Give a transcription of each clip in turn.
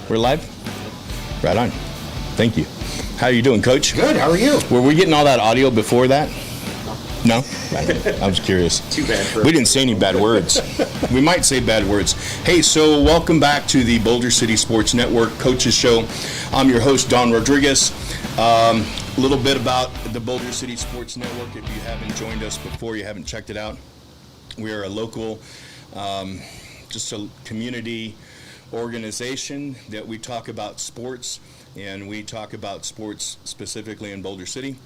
We're live? Right on. Thank you. How are you doing, Coach? Good. How are you? Were we getting all that audio before that? No? I was curious. Too bad. We didn't say any bad words. We might say bad words. Hey, so welcome back to the Boulder City Sports Network Coaches Show. I'm your host, Don Rodriguez. A little bit about the Boulder City Sports Network. If you haven't joined us before, you haven't checked it out, we are a local, just a community organization that we talk about sports, and we talk about sports specifically in Boulder City.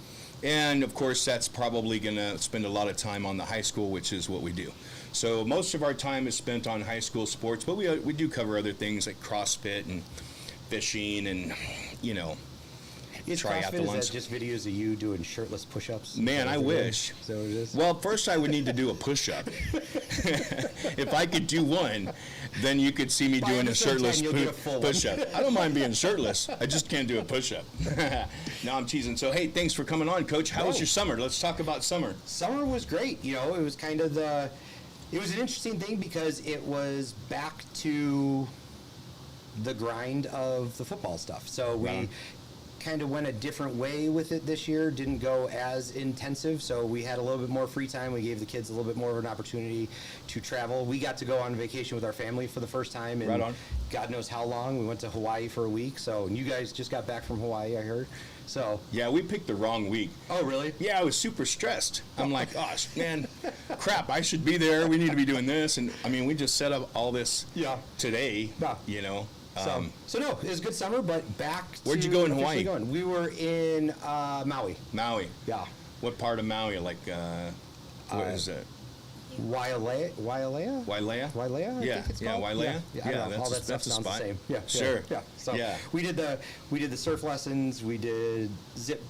And of course, that's probably going to spend a lot of time on the high school, which is what we do. So most of our time is spent on high school sports, but we do cover other things like CrossFit and fishing and, you know, Is that just videos of you doing shirtless push-ups? Man, I wish. So it is. Well, first I would need to do a push-up. If I could do one, then you could see me doing a shirtless push-up. I don't mind being shirtless. I just can't do a push-up. No, I'm teasing. So, hey, thanks for coming on, Coach. How was your summer? Let's talk about summer. Summer was great. You know, it was kind of it was an interesting thing because it was back to the grind of the football stuff. So we kind of went a different way with it this year, didn't go as intensive, so we had a little bit more free time. We gave the kids a little bit more of an opportunity to travel. We got to go on vacation with our family for the first time in God knows how long. We went to Hawaii for a week, and you guys just got back from Hawaii, I heard. So yeah, we picked the wrong week. Oh, really? Yeah, I was super stressed. I'm like, gosh, man, crap, I should be there. We need to be doing this. And I mean, we just set up all this today, you know. So no, it was a good summer, but back to... Where'd you go in Hawaii? We were in Maui. Maui. Yeah. What part of Maui? Like, what is it? Wailea? Wailea? Wailea, I think it's called. Wailea. Yeah, all that stuff that's a sounds spot. the same. Yeah, sure. Yeah. So we did the surf lessons. We did zip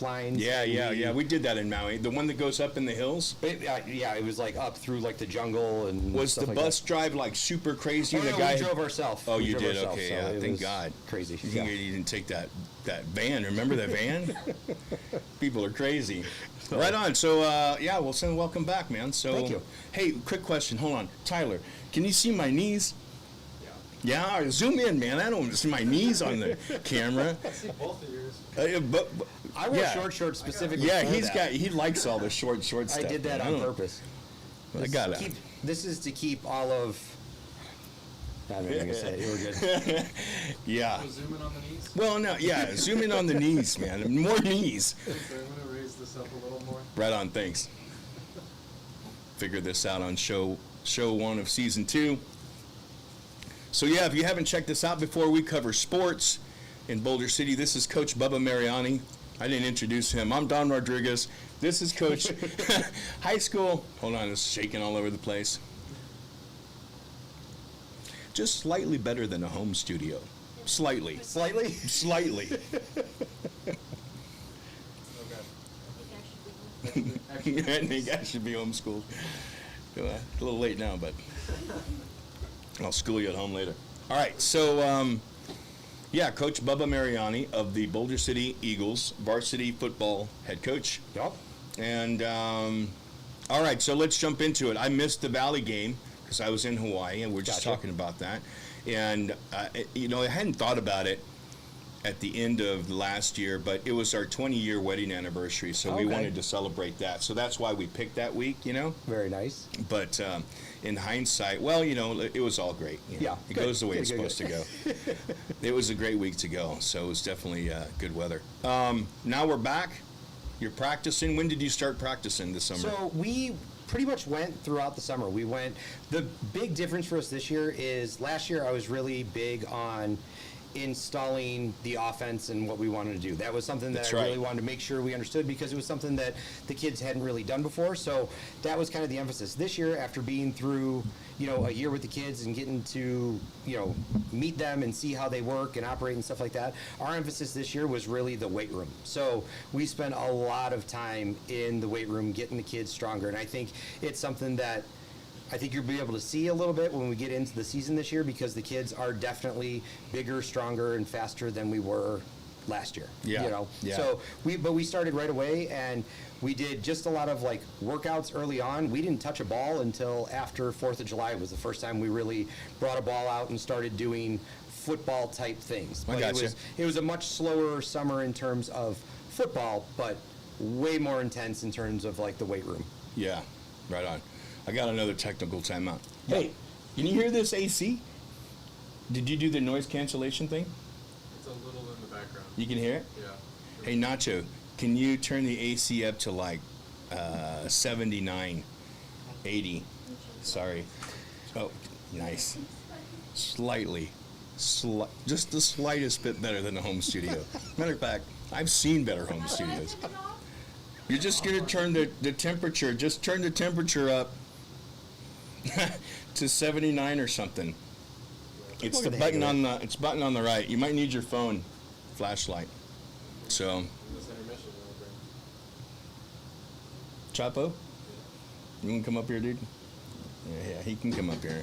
lines. Yeah. We did that in Maui. The one that goes up in the hills. It was like up through like the jungle and. Was the bus drive like super crazy? Oh, the no, guy we drove ourselves. Oh, you did. Okay, yeah. Thank God. Crazy. You didn't take that van. Remember that van? People are crazy. Right on. So well, send welcome back, man. So thank you. Hey, quick question. Hold on, Tyler. Can you see my knees? Yeah, zoom in, man. I don't see my knees on the camera. I see both of yours. But I wear shorts specifically. Yeah, he likes all the short stuff. I did that on purpose. I got it. This is to keep all of. I'm not even gonna say it. You were good. Yeah. So zoom in on the knees. Well, no, yeah, zoom in on the knees, man. More knees. Okay, I'm gonna raise this up a little more. Right on. Thanks. Figured this out on show 1 of season 2. So yeah, if you haven't checked this out before, we cover sports in Boulder City. This is Coach Bubba Mariani. I didn't introduce him. I'm Don Rodriguez. This is Coach High School. Hold on, it's shaking all over the place. Just slightly better than a home studio. Slightly. Slightly? Slightly. I think I should be homeschooled. A little late now, but I'll school you at home later. All right, so Coach Bubba Mariani of the Boulder City Eagles, varsity football head coach. Yep. And all right, so let's jump into it. I missed the Valley game because I was in Hawaii, and we're just talking about that. And I hadn't thought about it at the end of last year, but it was our 20-year wedding anniversary, so we wanted to celebrate that. So that's why we picked that week, Very nice. But in hindsight, well, it was all great. It goes the way it's supposed to go. It was a great week to go, so it was definitely good weather. Now we're back. You're practicing. When did you start practicing this summer? So we pretty much went throughout the summer. The big difference for us this year is last year I was really big on installing the offense and what we wanted to do. That was something that I really wanted to make sure we understood because it was something that the kids hadn't really done before. So that was kind of the emphasis. This year, after being through, a year with the kids and getting to, meet them and see how they work and operate and stuff like that, our emphasis this year was really the weight room. So we spent a lot of time in the weight room getting the kids stronger. And I think it's something that I think you'll be able to see a little bit when we get into the season this year because the kids are definitely bigger, stronger, and faster than we were last year. Yeah. So we started right away and we did just a lot of like workouts early on. We didn't touch a ball until after 4th of July was the first time we really brought a ball out and started doing football type things. I But gotcha. it was a much slower summer in terms of football, but way more intense in terms of like the weight room. Yeah, right on. I got another technical timeout. Hey, can you hear this AC? Did you do the noise cancellation thing? It's a little in the background. You can hear it? Yeah. Hey, Nacho, can you turn the AC up to like 79, 80? Sorry. Oh, nice. Slightly. Just the slightest bit better than the home studio. Matter of fact, I've seen better home studios. You're just going to turn the temperature, just turn the temperature up to 79 or something. It's Look the at the button hang on the button on the right. You might need your phone flashlight. So, This intermission will bring. Chapo, you want to come up here, dude? Yeah, he can come up here.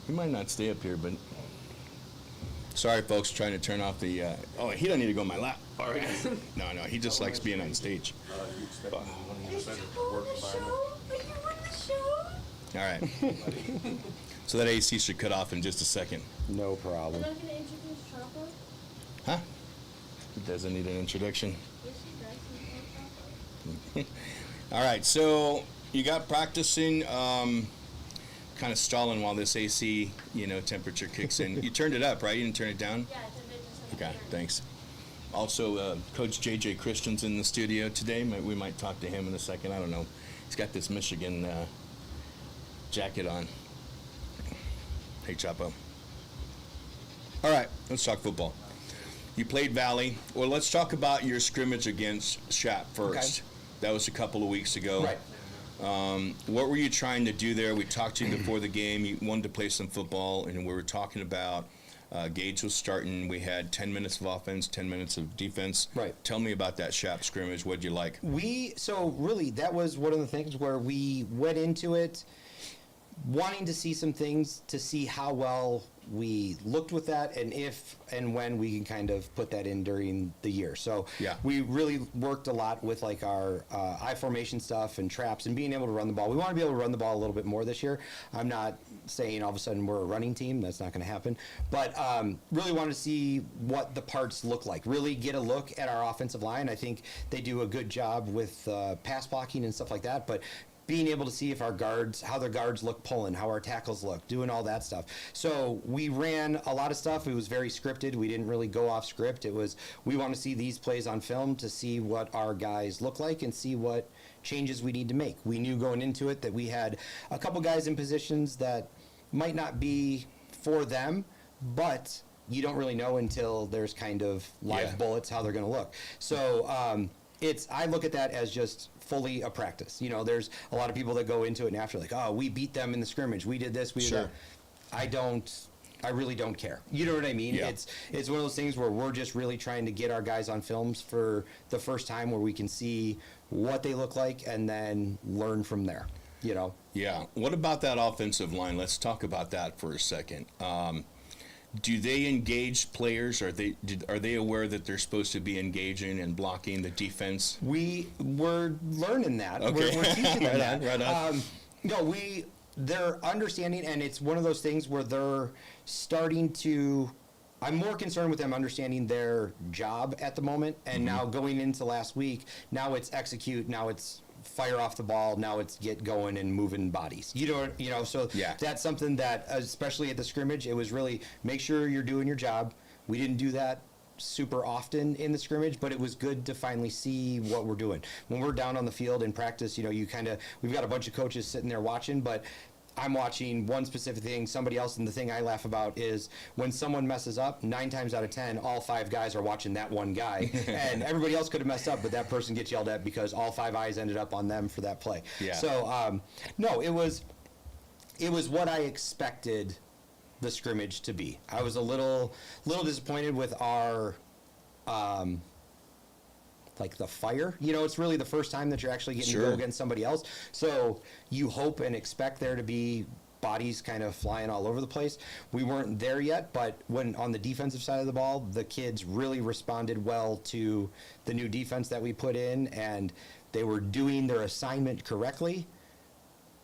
He might not stay up here, but sorry, folks, trying to turn off the. Oh, he doesn't need to go on my lap. All right. No, he just likes being on stage. All right. So that AC should cut off in just a second. No problem. I'm not gonna introduce Choco. Huh? He doesn't need an introduction. Yes, she does. All right, so you got practicing, kind of stalling while this AC, temperature kicks in. You turned it up, right? You didn't turn it down? Yeah, it's a bit just Okay, thanks. Also, Coach JJ Christian's in the studio today. We might talk to him in a second. I don't know. He's got this Michigan jacket on. Hey, Chapo. All right, let's talk football. You played Valley. Well, let's talk about your scrimmage against Shap first. Okay. That was a couple of weeks ago. Right. What were you trying to do there? We talked to you before the game. You wanted to play some football, and we were talking about Gage was starting. We had 10 minutes of offense, 10 minutes of defense. Right. Tell me about that Shap scrimmage. What'd you like? So really, that was one of the things where we went into it wanting to see some things to see how well we looked with that and if and when we can kind of put that in during the year. So Yeah. we really worked a lot with like our I formation stuff and traps and being able to run the ball. We want to be able to run the ball a little bit more this year. I'm not saying all of a sudden we're a running team. That's not going to happen. But really wanted to see what the parts look like. Really get a look at our offensive line. I think they do a good job with pass blocking and stuff like that. But being able to see if our guards, how their guards look pulling, how our tackles look, doing all that stuff. So we ran a lot of stuff. It was very scripted. We didn't really go off script. It was, we want to see these plays on film to see what our guys look like and see what changes we need to make. We knew going into it that we had a couple guys in positions that might not be for them, but you don't really know until there's kind of live bullets how they're going to look. So I look at that as just fully a practice. There's a lot of people that go into it and after like, oh, we beat them in the scrimmage. We did this, we did that. I really don't care. You know what I mean? Yeah. It's one of those things where we're just really trying to get our guys on films for the first time where we can see what they look like and then learn from there, Yeah. What about that offensive line? Let's talk about that for a second. Do they engage players? Are they aware that they're supposed to be engaging and blocking the defense? We're learning that. Okay. We're teaching them Right that. on. No, they're understanding, and it's one of those things where they're starting to. I'm more concerned with them understanding their job at the moment, and now going into last week. Now it's execute. Now it's fire off the ball. Now it's get going and moving bodies. So Yeah. that's something that, especially at the scrimmage, it was really make sure you're doing your job. We didn't do that super often in the scrimmage, but it was good to finally see what we're doing. When we're down on the field in practice, we've got a bunch of coaches sitting there watching, but I'm watching one specific thing, somebody else, and the thing I laugh about is when someone messes up, 9 times out of 10, all 5 guys are watching that one guy. And everybody else could have messed up, but that person gets yelled at because all 5 eyes ended up on them for that play. Yeah. So, no, it was what I expected the scrimmage to be. I was a little disappointed with our like the fire. It's really the first time that you're actually getting to Sure. go against somebody else. So you hope and expect there to be bodies kind of flying all over the place. We weren't there yet, but when on the defensive side of the ball, the kids really responded well to the new defense that we put in, and they were doing their assignment correctly,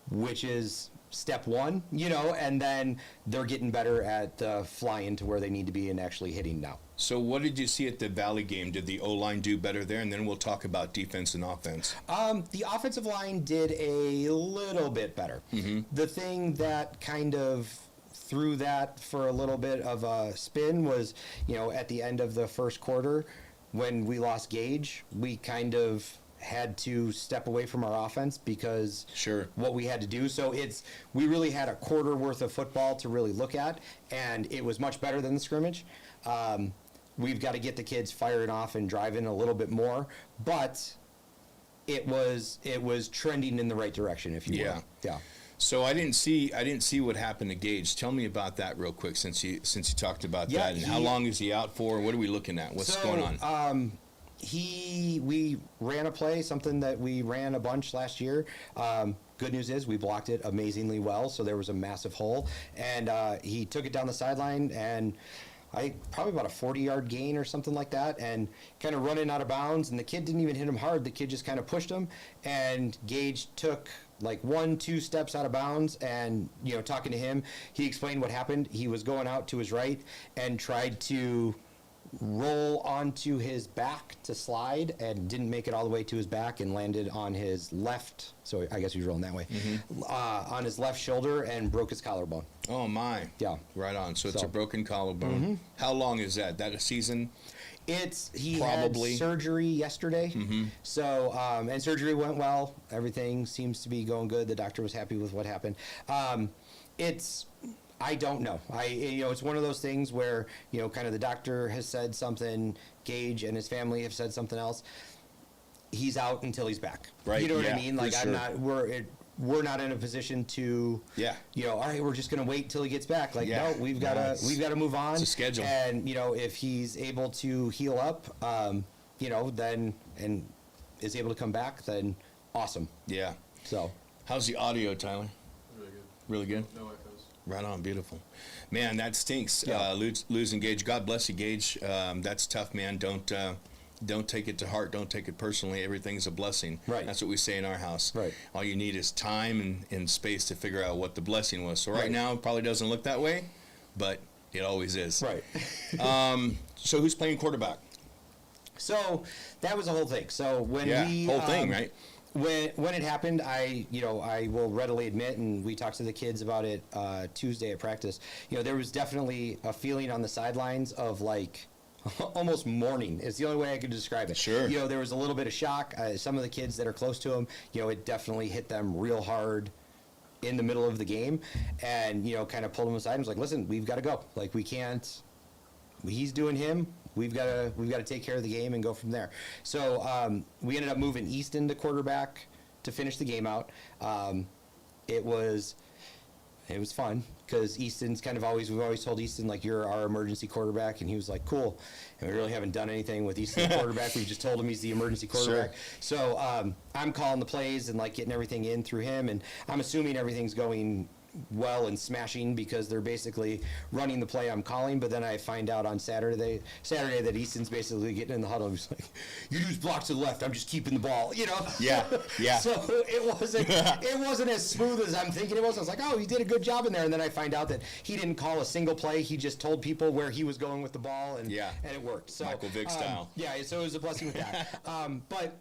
which is step one, and then they're getting better at flying to where they need to be and actually hitting now. So what did you see at the Valley game? Did the O-line do better there? And then we'll talk about defense and offense. The offensive line did a little bit better. The thing that kind of threw that for a little bit of a spin was, at the end of the first quarter, when we lost Gage, we kind of had to step away from our offense because what we had to do. So we really had a quarter worth of football to really look at, and it was much better than the scrimmage. We've got to get the kids firing off and driving a little bit more, but it was trending in the right direction, if you will. Yeah. So I didn't see what happened to Gage. Tell me about that real quick, since you talked about that. And how long is he out for? What are we looking at? What's going on? We ran a play, something that we ran a bunch last year. Good news is we blocked it amazingly well, so there was a massive hole, and he took it down the sideline, and probably about a 40-yard gain or something like that, and kind of running out of bounds, and the kid didn't even hit him hard. The kid just kind of pushed him, and Gage took like 1-2 steps out of bounds, and talking to him, he explained what happened. He was going out to his right and tried to roll onto his back to slide and didn't make it all the way to his back and landed on his left, so I guess he was rolling that way, on his left shoulder and broke his collarbone. Oh my. Yeah. Right on. So it's a broken collarbone. How long is that? That a season? He Probably. had surgery yesterday, so and surgery went well. Everything seems to be going good. The doctor was happy with what happened. I don't know. It's one of those things where kind of the doctor has said something, Gage and his family have said something else. He's out until he's back. Right. You know what I Yeah, mean? Like for sure. we're not in a position to, all right, we're just going to wait until he gets back. Like, no, we've got to move on. It's a schedule. And, if he's able to heal up, then, and is able to come back, then awesome. Yeah. So. How's the audio, Tyler? Really good. Really good? No echoes. Right on, beautiful. Man, that stinks, Yeah. losing Gage. God bless you, Gage. That's tough, man. Don't take it to heart. Don't take it personally. Everything's a blessing. Right. That's what we say in our house. Right. All you need is time and space to figure out what the blessing was. So right Right. now, it probably doesn't look that way, but it always is. Right. So who's playing quarterback? So that was the whole thing. So when whole thing, right? When it happened, I will readily admit, and we talked to the kids about it Tuesday at practice. There was definitely a feeling on the sidelines of like almost mourning. It's the only way I could describe it. Sure. There was a little bit of shock. Some of the kids that are close to him, it definitely hit them real hard in the middle of the game, and kind of pulled them aside and was like, "Listen, we've got to go. Like we can't. He's doing him. We've got to take care of the game and go from there." So we ended up moving Easton to quarterback to finish the game out. It was fun because Easton's we've always told Easton, like, you're our emergency quarterback, and he was like, cool. And we really haven't done anything with Easton the quarterback. We just told him he's the emergency quarterback. Sure. So I'm calling the plays and like getting everything in through him, and I'm assuming everything's going well and smashing because they're basically running the play I'm calling. But then I find out on Saturday that Easton's basically getting in the huddle. He's like, "You just block to the left. I'm just keeping the ball." Yeah. So it wasn't as smooth as I'm thinking it was. I was like, "Oh, he did a good job in there." And then I find out that he didn't call a single play. He just told people where he was going with the ball, and it worked. So Michael Vick style. Yeah. So it was a blessing with that. But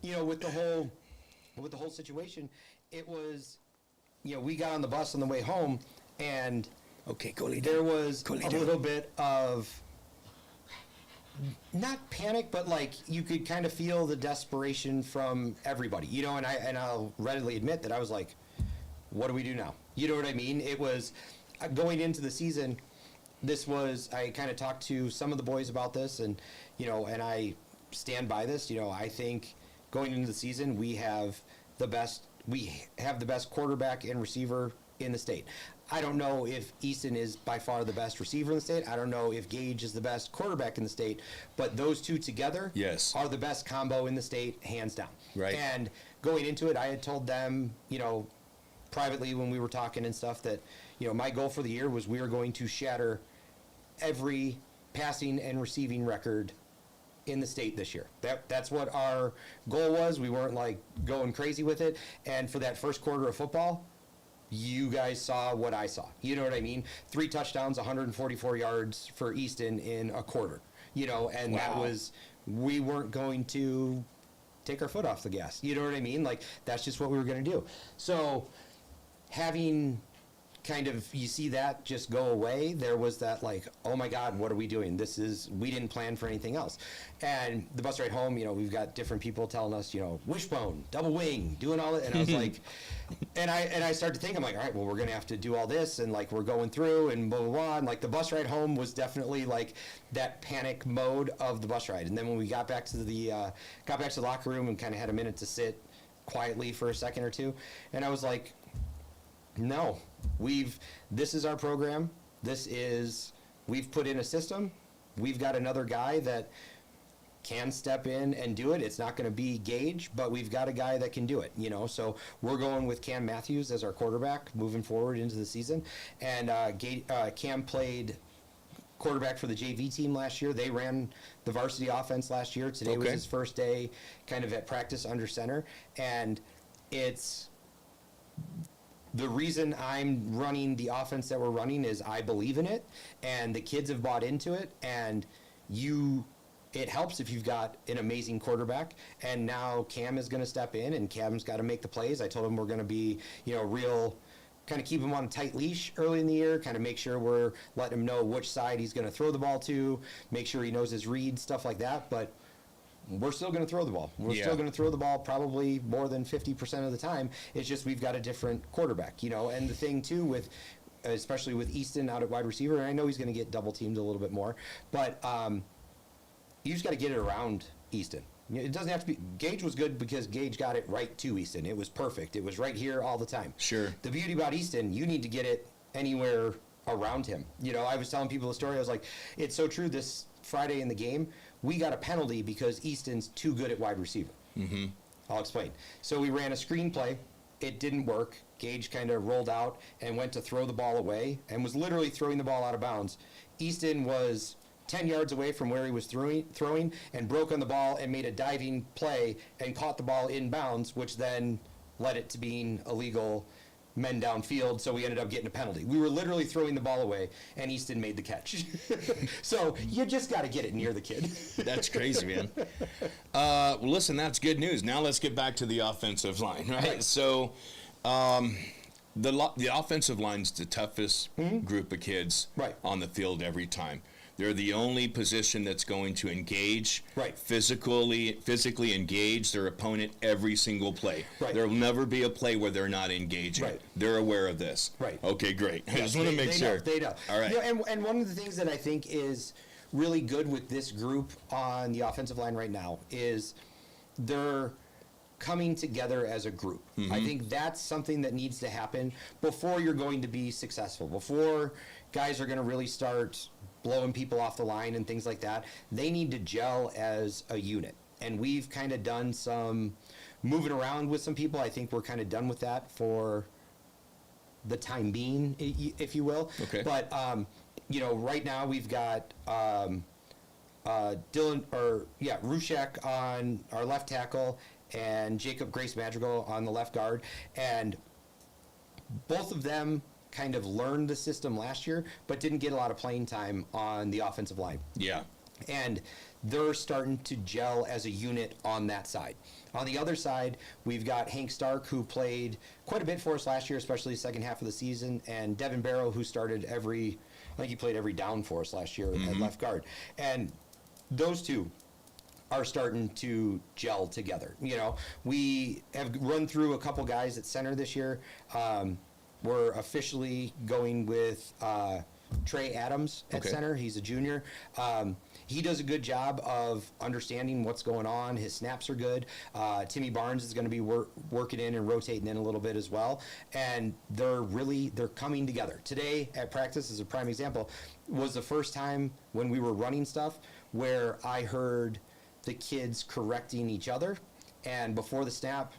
with the whole situation, it was. We got on the bus on the way home, and there was a little bit of not panic, but like you could kind of feel the desperation from everybody, and I'll readily admit that I was like, what do we do now? You know what I mean? It was going into the season. I kind of talked to some of the boys about this, and and I stand by this. I think going into the season, we have the best quarterback and receiver in the state. I don't know if Easton is by far the best receiver in the state. I don't know if Gage is the best quarterback in the state, but those two together are the best combo in the state, hands down. Right. And going into it, I had told them, privately when we were talking and stuff, that, my goal for the year was we were going to shatter every passing and receiving record in the state this year. That's what our goal was. We weren't like going crazy with it. And for that first quarter of football, you guys saw what I saw. You know what I mean? 3 touchdowns, 144 yards for Easton in a quarter. And that Wow. was, we weren't going to take our foot off the gas. You know what I mean? Like, that's just what we were going to do. So having kind of, you see that just go away, there was that like, oh my God, what are we doing? We didn't plan for anything else. And the bus ride home, we've got different people telling us, wishbone, double wing, doing all that. And I was like, and I started to think, I'm like, all right, well, we're going to have to do all this. And like, we're going through and blah, blah, blah. And like the bus ride home was definitely like that panic mode of the bus ride. And then when we got back to the locker room and kind of had a minute to sit quietly for a second or two. And I was like, no, this is our program. We've put in a system. We've got another guy that can step in and do it. It's not going to be Gage, but we've got a guy that can do it, So we're going with Cam Matthews as our quarterback moving forward into the season. And Cam played quarterback for the JV team last year. They ran the varsity offense last year. Today was Okay. his first day kind of at practice under center. And the reason I'm running the offense that we're running is I believe in it, and the kids have bought into it, and it helps if you've got an amazing quarterback. And now Cam is going to step in, and Cam's got to make the plays. I told him we're going to be, real, kind of keep him on a tight leash early in the year, kind of make sure we're letting him know which side he's going to throw the ball to, make sure he knows his reads, stuff like that. But we're still going to throw the ball. We're Yeah. still going to throw the ball probably more than 50% of the time. It's just we've got a different quarterback, And the thing, too, especially with Easton out at wide receiver, and I know he's going to get double teamed a little bit more, but you just got to get it around Easton. It doesn't have to be. Gage was good because Gage got it right to Easton. It was perfect. It was right here all the time. Sure. The beauty about Easton, you need to get it anywhere around him. I was telling people the story. I was like, it's so true. This Friday in the game, we got a penalty because Easton's too good at wide receiver. Mm-hmm. I'll explain. So we ran a screen play. It didn't work. Gage kind of rolled out and went to throw the ball away and was literally throwing the ball out of bounds. Easton was 10 yards away from where he was throwing and broke on the ball and made a diving play and caught the ball in bounds, which then led it to being illegal men downfield, so we ended up getting a penalty. We were literally throwing the ball away, and Easton made the catch. So you just got to get it near the kid. That's crazy, man. Well, listen, that's good news. Now let's get back to the offensive line, right? Right. So the offensive line's the toughest group of kids Right. on the field every time. They're the only position that's going to engage, Right. physically engage their opponent every single play. Right. There'll never be a play where they're not engaging. Right. They're aware of this. Right. Okay, great. I Yes, just want to make sure. They know. All right. And one of the things that I think is really good with this group on the offensive line right now is they're coming together as a group. I think that's something that needs to happen before you're going to be successful, before guys are going to really start blowing people off the line and things like that. They need to gel as a unit. And we've kind of done some moving around with some people. I think we're kind of done with that for the time being, if you will. Okay. But, right now we've got Rushek on our left tackle and Jacob Grace Madrigal on the left guard. And both of them kind of learned the system last year, but didn't get a lot of playing time on the offensive line. Yeah. And they're starting to gel as a unit on that side. On the other side, we've got Hank Stark, who played quite a bit for us last year, especially the second half of the season, and Devin Barrow, who started I think he played every down for us last year at left guard. And those two are starting to gel together. We have run through a couple guys at center this year. We're officially going with Trey Adams at Okay. center. He's a junior. He does a good job of understanding what's going on. His snaps are good. Timmy Barnes is going to be working in and rotating in a little bit as well. And they're coming together. Today at practice, as a prime example, was the first time when we were running stuff where I heard the kids correcting each other. And before the snap,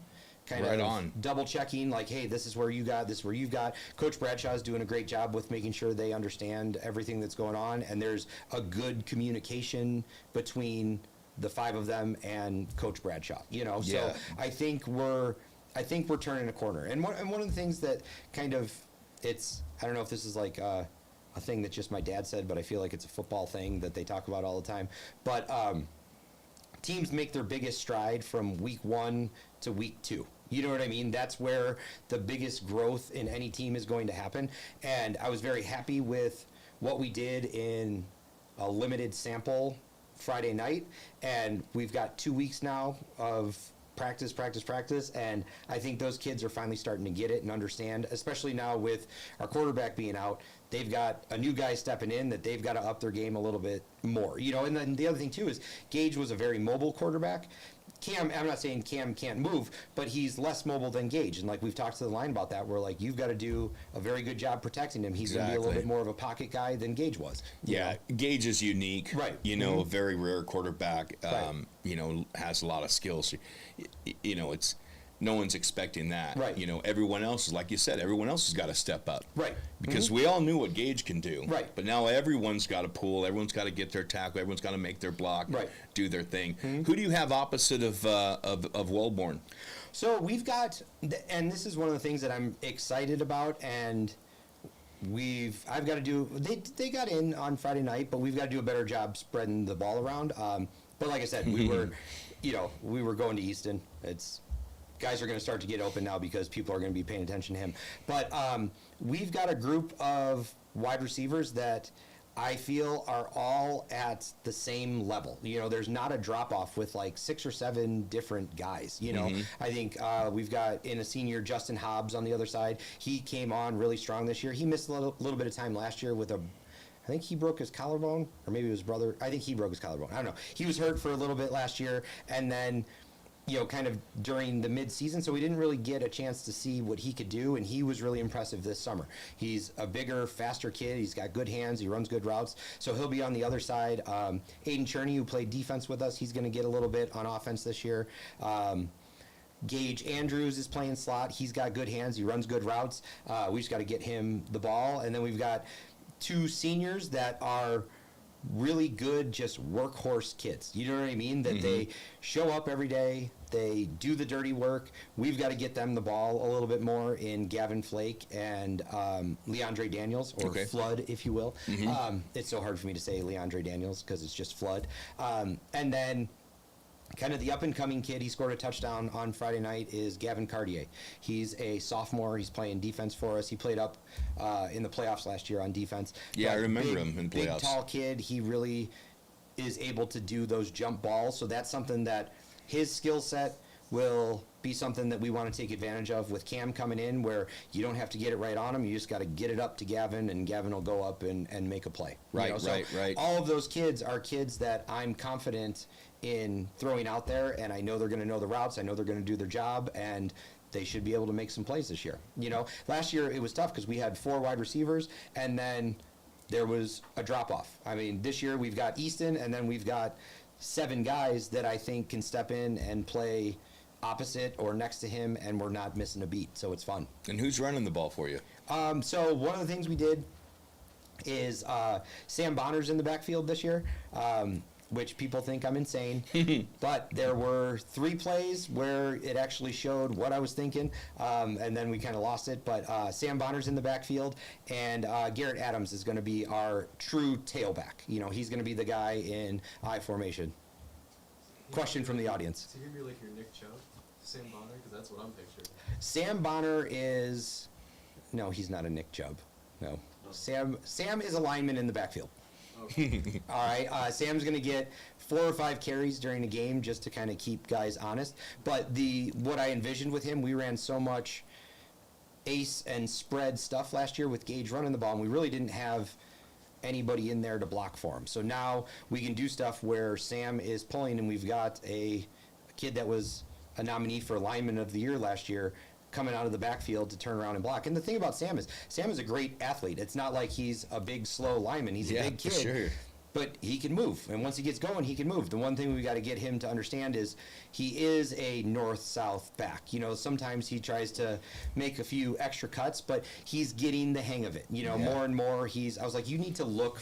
kind Right of on. double checking, like, hey, this is where you got, this is where you've got. Coach Bradshaw's doing a great job with making sure they understand everything that's going on, and there's a good communication between the five of them and Coach Bradshaw. Yeah. So I think we're I think we're turning a corner. And one of the things that kind of, I don't know if this is like a thing that just my dad said, but I feel like it's a football thing that they talk about all the time. But teams make their biggest stride from week 1 to week 2. You know what I mean? That's where the biggest growth in any team is going to happen. And I was very happy with what we did in a limited sample Friday night. And we've got 2 weeks now of practice, and I think those kids are finally starting to get it and understand, especially now with our quarterback being out. They've got a new guy stepping in that they've got to up their game a little bit more, you know. And then the other thing too is Gage was a very mobile quarterback. Cam, I'm not saying Cam can't move, but he's less mobile than Gage. And like we've talked to the line about that, we're like, you've got to do a very good job protecting him. He's going to be a little bit more of a pocket guy than Gage was. Yeah, Gage is unique. Right. You know, a very rare quarterback. Right. You know, has a lot of skills. You know, it's no one's expecting that. Right. You know, everyone else is, like you said, everyone else has got to step up. Right. Because we all knew what Gage can do. Right. But now everyone's got to pull. Everyone's got to get their tackle. Everyone's got to make their block. Right. Do their thing. Who do you have opposite of Wellborn? So we've got, and this is one of the things that I'm excited about, and I've got to do, they got in on Friday night, but we've got to do a better job spreading the ball around. But like I said, we were going to Easton. Guys are going to start to get open now because people are going to be paying attention to him. But we've got a group of wide receivers that I feel are all at the same level. You know, there's not a drop off with like 6 or 7 different guys. You know, I think we've got in a senior Justin Hobbs on the other side. He came on really strong this year. He missed a little bit of time last year with I think he broke his collarbone, or maybe his brother. I think he broke his collarbone. I don't know. He was hurt for a little bit last year, and then, you know, kind of during the mid-season, so we didn't really get a chance to see what he could do, and he was really impressive this summer. He's a bigger, faster kid. He's got good hands. He runs good routes, so he'll be on the other side. Aiden Cherney, who played defense with us, he's going to get a little bit on offense this year. Gage Andrews is playing slot. He's got good hands. He runs good routes. We just got to get him the ball, and then we've got 2 seniors that are really good, just workhorse kids. You know what I mean? That they show up every day, they do the dirty work. We've got to get them the ball a little bit more in Gavin Flake and Leandre Daniels, or Flood, if you will. It's so hard for me to say Leandre Daniels because it's just Flood. And then kind of the up-and-coming kid, he scored a touchdown on Friday night, is Gavin Cartier. He's a sophomore. He's playing defense for us. He played up in the playoffs last year on defense. Yeah, I remember him in playoffs. Big, tall kid. He really is able to do those jump balls, so that's something that his skill set will be something that we want to take advantage of with Cam coming in, where you don't have to get it right on him. You just got to get it up to Gavin, and Gavin will go up and make a play. Right, right. All of those kids are kids that I'm confident in throwing out there, and I know they're going to know the routes. I know they're going to do their job, and they should be able to make some plays this year. You know, last year it was tough because we had 4 wide receivers, and then there was a drop-off. I mean, this year we've got Easton, and then we've got 7 guys that I think can step in and play opposite or next to him, and we're not missing a beat, so it's fun. And who's running the ball for you? So one of the things we did is Sam Bonner's in the backfield this year, which people think I'm insane. But there were 3 plays where it actually showed what I was thinking, and then we kind of lost it. But Sam Bonner's in the backfield, and Garrett Adams is going to be our true tailback. You know, he's going to be the guy in I formation. Question from the audience. So you're going to be like your Nick Chubb, Sam Bonner? Because that's what I'm picturing. Sam Bonner is... No, he's not a Nick Chubb. No. Sam is a lineman in the backfield. Okay. All right, Sam's going to get 4 or 5 carries during the game just to kind of keep guys honest. But what I envisioned with him, we ran so much ace and spread stuff last year with Gage running the ball, and we really didn't have anybody in there to block for him. So now we can do stuff where Sam is pulling, and we've got a kid that was a nominee for Lineman of the Year last year coming out of the backfield to turn around and block. And the thing about Sam is a great athlete. It's not like he's a big, slow lineman. He's a big kid. Sure. But he can move. And once he gets going, he can move. The one thing we got to get him to understand is he is a north-south back. You know, sometimes he tries to make a few extra cuts, but he's getting the hang of it. You know, more and more I was like, you need to look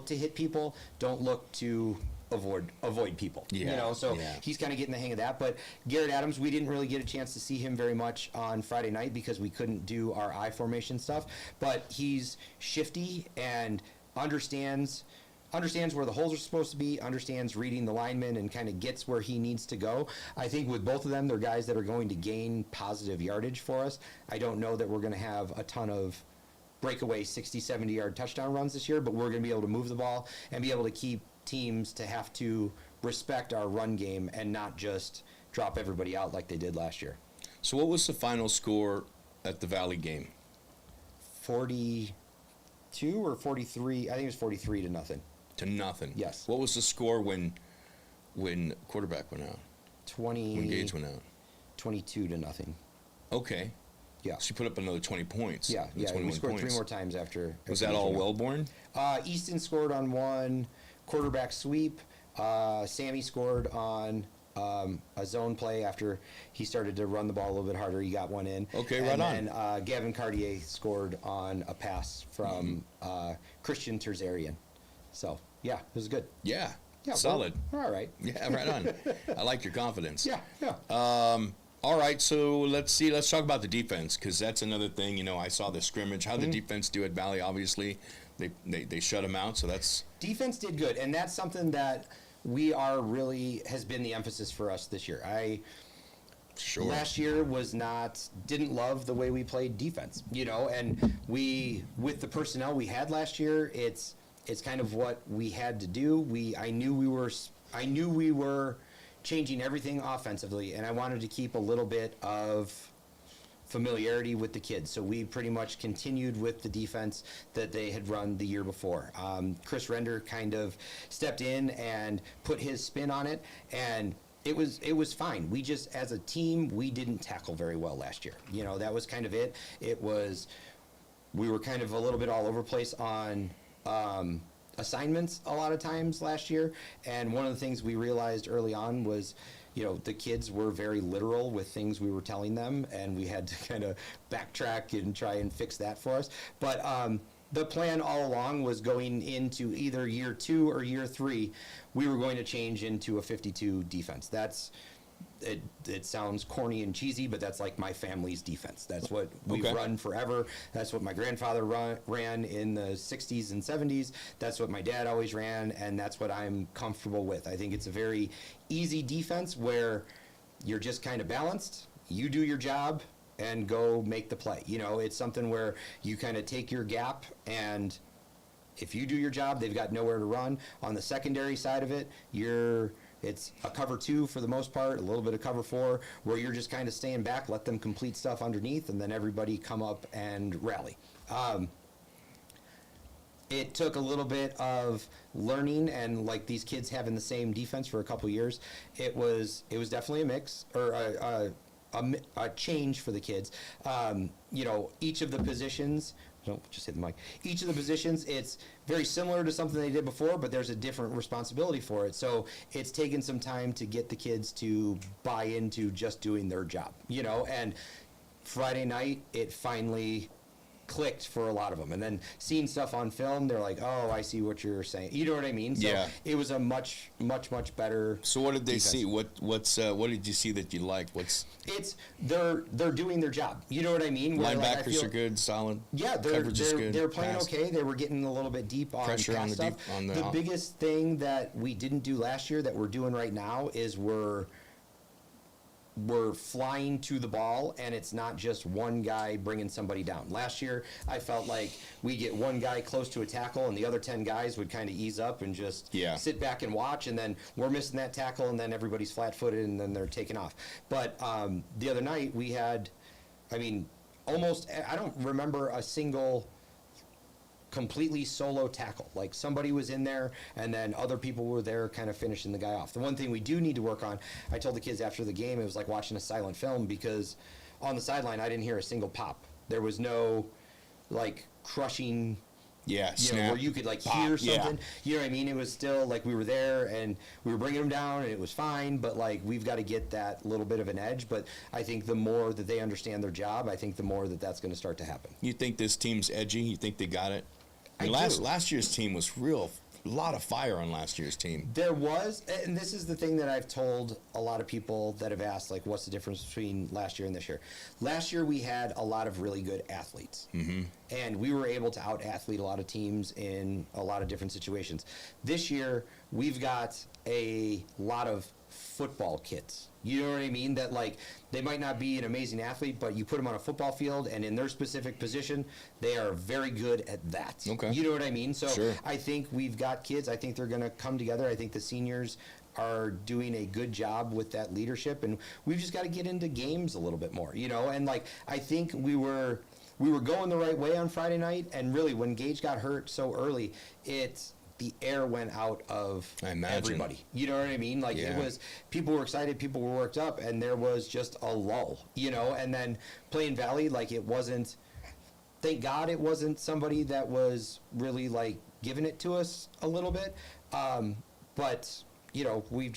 to hit people. Don't look to avoid people. Yeah, So yeah. he's kind of getting the hang of that. But Garrett Adams, we didn't really get a chance to see him very much on Friday night because we couldn't do our I formation stuff. But he's shifty and understands where the holes are supposed to be, understands reading the linemen, and kind of gets where he needs to go. I think with both of them, they're guys that are going to gain positive yardage for us. I don't know that we're going to have a ton of breakaway 60, 70-yard touchdown runs this year, but we're going to be able to move the ball and be able to keep teams to have to respect our run game and not just drop everybody out like they did last year. So what was the final score at the Valley game? 42 or 43? I think it was 43 to nothing. To nothing. Yes. What was the score when quarterback went out? 20. When Gage went out? 22 to nothing. Okay. Yeah. So you put up another 20 points. Yeah. That's We 21 scored points. 3 more times after. Was that all Wellborn? Easton scored on one quarterback sweep. Sammy scored on a zone play after he started to run the ball a little bit harder. He got one in. Okay, and right then, on. Gavin Cartier scored on a pass from Christian Terzarian. So, yeah, it was good. Yeah. Yeah, Solid. We're all right. Yeah, right on. I like your confidence. Yeah, yeah. All right, so let's see. Let's talk about the defense because that's another thing. I saw the scrimmage. How the defense do at Valley? Obviously, they shut them out. So that's Defense did good, and that's something that we are really has been the emphasis for us this year. sure. Last year didn't love the way we played defense, and with the personnel we had last year, it's kind of what we had to do. I knew we were changing everything offensively, and I wanted to keep a little bit of familiarity with the kids. So we pretty much continued with the defense that they had run the year before. Chris Render kind of stepped in and put his spin on it, and it was fine. We just, as a team, we didn't tackle very well last year. That was kind of it. We were kind of a little bit all over the place on assignments a lot of times last year, and one of the things we realized early on was the kids were very literal with things we were telling them, and we had to kind of backtrack and try and fix that for us. But the plan all along was going into either year 2 or year 3, we were going to change into a 52 defense. It sounds corny and cheesy, but that's like my family's defense. That's what we've run forever. That's what my grandfather ran in the 60s and 70s. That's what my dad always ran, and that's what I'm comfortable with. I think it's a very easy defense where you're just kind of balanced. You do your job and go make the play. It's something where you kind of take your gap, and if you do your job, they've got nowhere to run. On the secondary side of it, it's a cover 2 for the most part, a little bit of cover 4, where you're just kind of staying back, let them complete stuff underneath, and then everybody come up and rally. It took a little bit of learning, and like these kids having the same defense for a couple years, it was definitely a mix, or a change for the kids. Each of the positions, don't just hit the mic. Each of the positions, it's very similar to something they did before, but there's a different responsibility for it. So it's taken some time to get the kids to buy into just doing their job, and Friday night, it finally clicked for a lot of them. And then seeing stuff on film, they're like, oh, I see what you're saying. You know what I mean? So yeah. It was a much, much, much better. So what did they defense. see? What did you see that you liked? They're doing their job. You know what I mean? Where, Linebackers are good, solid. Yeah, Coverage is good. They're playing pass. okay. They were getting a little bit deep on Pressure pass on the stuff. deep on the The biggest thing that we didn't do last year that we're doing right now is we're flying to the ball, and it's not just one guy bringing somebody down. Last year, I felt like we get one guy close to a tackle, and the other 10 guys would kind of ease up and just sit back and watch, and then we're missing that tackle, and then everybody's flat-footed, and then they're taking off. But the other night, we had, almost, I don't remember a single completely solo tackle. Like somebody was in there and then other people were there kind of finishing the guy off. The one thing we do need to work on, I told the kids after the game, it was like watching a silent film, because on the sideline I didn't hear a single pop. There was no like crushing, snap, where you could like pop, hear something. You know what I mean? It was still like we were there and we were bringing them down and it was fine, but like we've got to get that little bit of an edge. But I think the more that they understand their job, I think the more that that's going to start to happen. You think this team's edgy? You think they got it? I do. Last year's team was real lot of fire on last year's team. There was, and this is the thing that I've told a lot of people that have asked, like, what's the difference between last year and this year? Last year, we had a lot of really good athletes. Mm-hmm. And we were able to out-athlete a lot of teams in a lot of different situations. This year, we've got a lot of football kids. You know what I mean? That, like, they might not be an amazing athlete, but you put them on a football field, and in their specific position, they are very good at that. Okay. You know what I mean? So Sure. I think we've got kids. I think they're going to come together. I think the seniors are doing a good job with that leadership, and we've just got to get into games a little bit more, you know? And, like, I think we were going the right way on Friday night, and really, when Gage got hurt so early, the air went out of I imagine. everybody. You know what I mean? Like, Yeah. it was, people were excited, people were worked up, and there was just a lull, you know? And then playing Valley, like, it wasn't, thank God it wasn't somebody that was really, like, giving it to us a little bit. But, you know, we're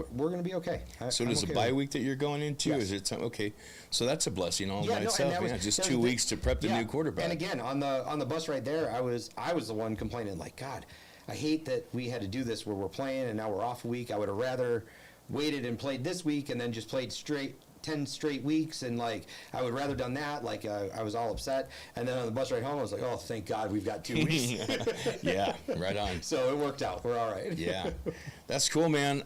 going to be okay. So I'm does okay a bye with it. week that you're going into? Yes. Is it okay? So that's a blessing all by and itself. that was- Yeah, just that 2 was the- weeks to prep the yeah. new quarterback. And again, on the bus right there, I was the one complaining, like, God, I hate that we had to do this where we're playing and now we're off a week. I would have rather waited and played this week and then just played 10 straight weeks, and, like, I would rather done that. Like, I was all upset. And then on the bus ride home, I was like, oh, thank God we've got 2 weeks. Yeah, right on. So it worked out. We're all right. Yeah, that's cool, man.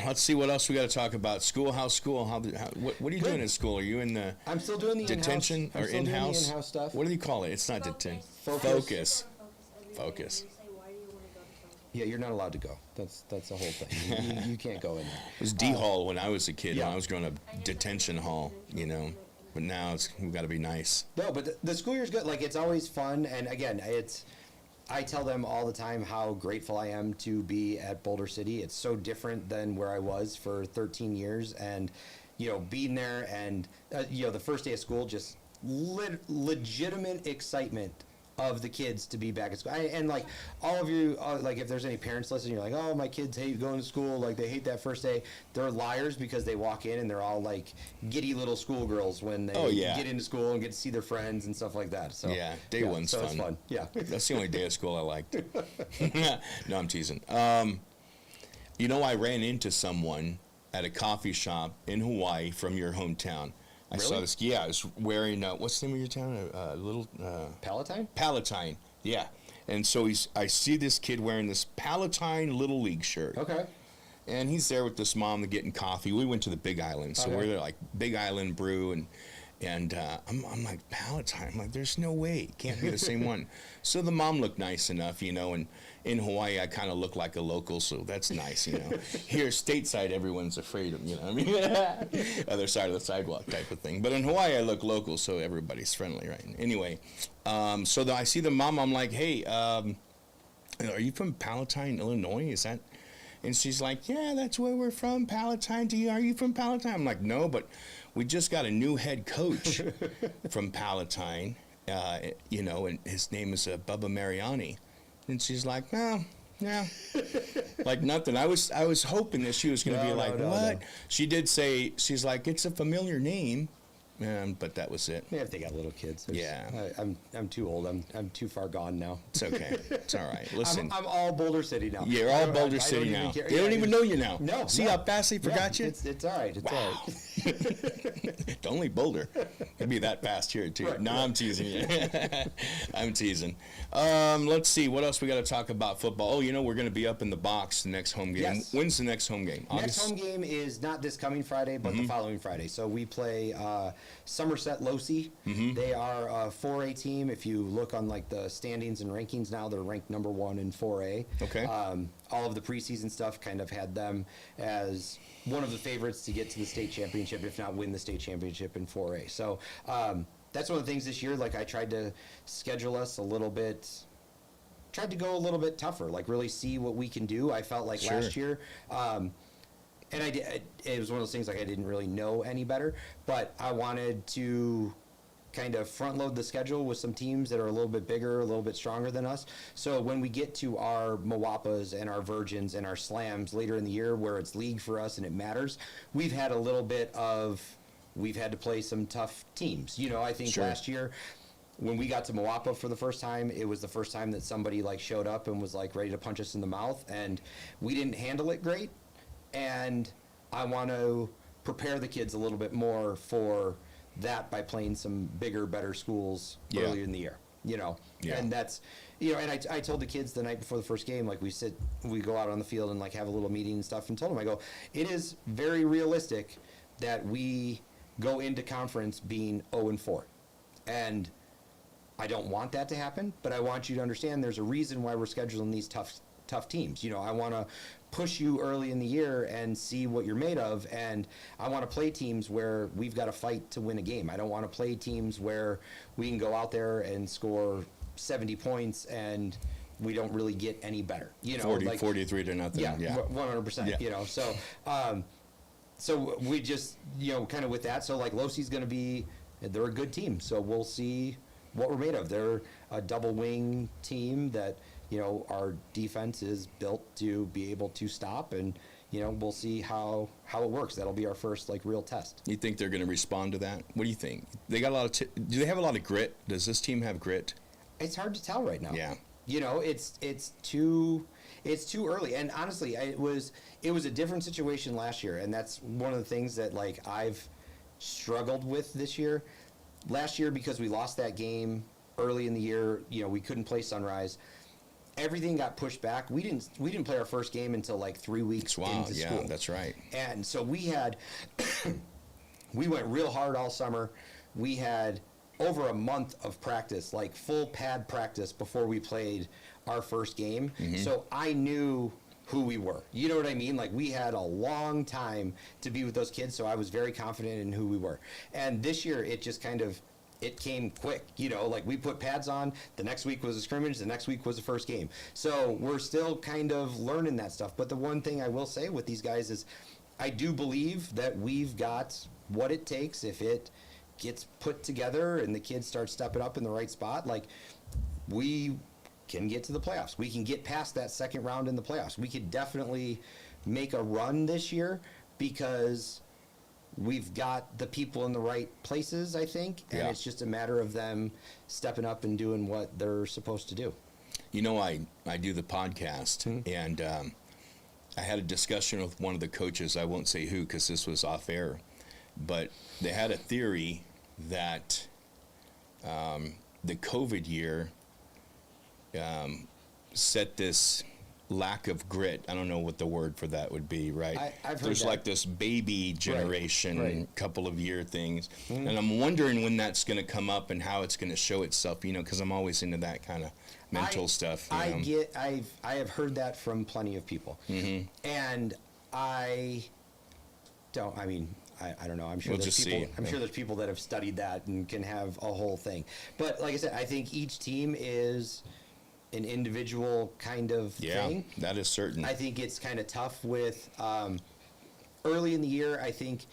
Let's see what else we got to talk about. School, how's school? What are you Good. doing at school? Are you in the I'm still doing the detention in-house. I'm or still doing the in-house? in-house stuff. What do you call it? It's not detention. Focus. Focus. Yeah, you're not allowed to go. That's the whole thing. You can't go in there. It was D Hall when I was a kid. yeah. When I was growing up, detention hall. You know, but now we've got to be nice. No, but the school year's good. Like, it's always fun, and again, I tell them all the time how grateful I am to be at Boulder City. It's so different than where I was for 13 years, and, you know, being there and, you know, the first day of school, just legitimate excitement of the kids to be back at school. And, like, all of you, like, if there's any parents listening, you're like, oh, my kids hate going to school, like, they hate that first day. They're liars, because they walk in and they're all, like, giddy little schoolgirls when they get into school and get to see their friends and stuff like that. So Yeah, day one's so it's fun. fun. Yeah. That's the only day of school I liked. No, I'm teasing. You know, I ran into someone at a coffee shop in Hawaii from your hometown. I saw Really? this. Yeah, I was wearing what's the name of your town? Little Palatine? Palatine. Yeah, and so I see this kid wearing this Palatine Little League shirt. Okay. And he's there with this mom getting coffee. We went to the Big Island, so Okay. we're there like Big Island Brew, and I'm like, Palatine. I'm like, there's no way, it can't be the same one. So the mom looked nice enough, you know, and in Hawaii I kind of look like a local, so that's nice, you know. Here stateside everyone's afraid of, you know, I mean, other side of the sidewalk type of thing. But in Hawaii I look local, so everybody's friendly, right? Anyway, so I see the mom. I'm like, hey, are you from Palatine, Illinois? Is that? And she's like, yeah, that's where we're from, Palatine. Are you from Palatine? I'm like, no, but we just got a new head coach from Palatine, you know, and his name is Bubba Mariani. And she's like, no, yeah, like nothing. I was hoping that she was going to be like, what? No. She did say, she's like, it's a familiar name. But that was it. Yeah, if they got little kids. Yeah. I'm too old. I'm too far gone now. It's okay. It's all right. Listen. I'm all Boulder City now. You're I all don't- Boulder I don't City even now. care. They don't Yeah, even know you now. No. See no. how fast they forgot you? It's all right. It's all right. Only Boulder. It'd be that fast here too. Right, No, right. I'm teasing you. I'm teasing. Let's see what else we got to talk about football. Oh, you know we're going to be up in the box the next home game. Yes. When's the next home game? Next home game is not this coming Friday, but Mm-hmm. the following Friday. So we play Somerset Losi. Mm-hmm. They are a 4A team. If you look on, like, the standings and rankings now, they're ranked number 1 in 4A. Okay. All of the preseason stuff kind of had them as one of the favorites to get to the state championship, if not win the state championship in 4A. So that's one of the things this year. Like, I tried to schedule us a little bit. Tried to go a little bit tougher, like really see what we can do. I felt like Sure. last year. And I did, it was one of those things, like, I didn't really know any better, but I wanted to kind of front load the schedule with some teams that are a little bit bigger, a little bit stronger than us. So when we get to our Mowapas and our Virgins and our Slams later in the year, where it's league for us and it matters, we've had a little bit of, we've had to play some tough teams. You know, I think Sure. last year when we got to Moapa for the first time, it was the first time that somebody like showed up and was like ready to punch us in the mouth, and we didn't handle it great. And I want to prepare the kids a little bit more for that by playing some bigger, better schools Yeah. earlier in the year. Yeah. And that's, and I told the kids the night before the first game, like we go out on the field and like have a little meeting and stuff, and told them, I go, it is very realistic that we go into conference being 0-4. And I don't want that to happen, but I want you to understand there's a reason why we're scheduling these tough teams. I want to push you early in the year and see what you're made of, and I want to play teams where we've got to fight to win a game. I don't want to play teams where we can go out there and score 70 points and we don't really get any better. 43 to nothing. Yeah, Yeah. 100%. Yeah. So we just, kind of with that. So like Losie's going to be, they're a good team. So we'll see what we're made of. They're a double wing team that, our defense is built to be able to stop, and, we'll see how it works. That'll be our first like real test. You think they're going to respond to that? What do you think? They got a lot of. Do they have a lot of grit? Does this team have grit? It's hard to tell right now. Yeah. It's too early. And honestly, it was a different situation last year, and that's one of the things that like I've struggled with this year. Last year, because we lost that game early in the year, we couldn't play Sunrise. Everything got pushed back. We didn't play our first game until like 3 weeks into school. Yeah, that's right. And so we went real hard all summer. We had over a month of practice, like full pad practice before we played our first game. Mm-hmm. So I knew who we were. You know what I mean? Like we had a long time to be with those kids, so I was very confident in who we were. And this year it just kind of, it came quick, like we put pads on, the next week was a scrimmage, the next week was the first game. So we're still kind of learning that stuff. But the one thing I will say with these guys is I do believe that we've got what it takes if it gets put together and the kids start stepping up in the right spot. Like we can get to the playoffs. We can get past that second round in the playoffs. We could definitely make a run this year because we've got the people in the right places, I think, and it's just a matter of them stepping up and doing what they're supposed to do. I do the podcast, and I had a discussion with one of the coaches. I won't say who because this was off air, but they had a theory that the COVID year set this lack of grit. I don't know what the word for that would be, right? I've heard There's that. like this baby generation, right. couple of year things. And I'm wondering when that's going to come up and how it's going to show itself, because I'm always into that kind of mental stuff. I have heard that from plenty of people. And I don't know. I'm sure We'll there's just people. see. I'm sure there's people that have studied that and can have a whole thing. But like I said, I think each team is an individual kind of thing. That is certain. I think it's kind of tough with early in the year. I think